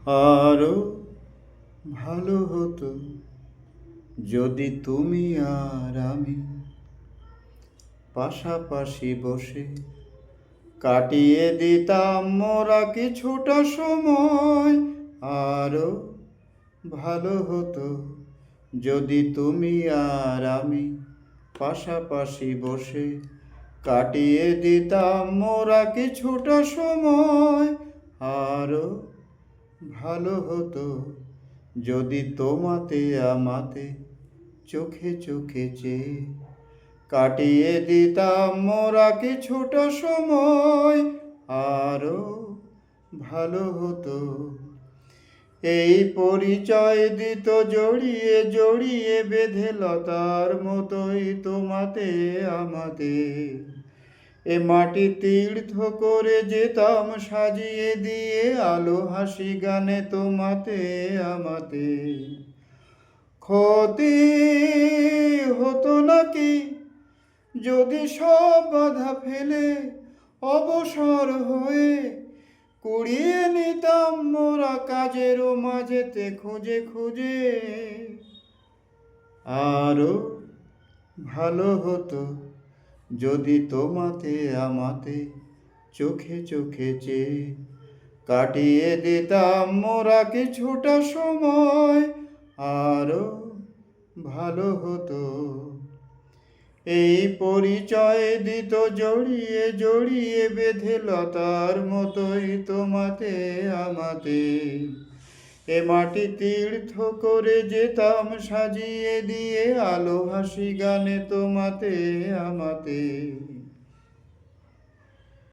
আরো ভালো হতো যদি তুমি আর আমি পাশাপাশি বসে কাটিয়ে দিতাম মোরা কিছুটা সময়। আরো ভালো হতো যদি তুমি আর আমি পাশাপাশি বসে কাটিয়ে দিতাম মোরা কিছুটা সময়। আরো ভালো হতো যদি তোমাতে আমাতে চোখে চোখে চেয়ে কাটিয়ে দিতাম মোরা কিছুটা সময়। আরো ভালো হতো এই পরিচয় দিত জড়িয়ে জড়িয়ে বেঁধে লতার মতোই তোমাতে আমাতে। এ মাটি তীর্থ করে যেতাম সাজিয়ে দিয়ে আলো হাসি গানে তোমাতে আমাতে। ক্ষতি হতো নাকি যদি সব বাধা ফেলে অবসর হয়ে কুড়িয়ে নিতাম মোরা কাজেরও মাঝেতে খুঁজে খুঁজে। আরো ভালো হতো যদি তোমাতে আমাতে চোখে চোখে চেয়ে কাটিয়ে দিতাম মোরা কিছুটা সময়। আরো ভালো হতো এই পরিচয় দিত জড়িয়ে জড়িয়ে বেঁধে লতার মতোই তোমাতে আমাতে। এ মাটি তীর্থ করে যেতাম সাজিয়ে দিয়ে আলো হাসি গানে তোমাতে আমাতে।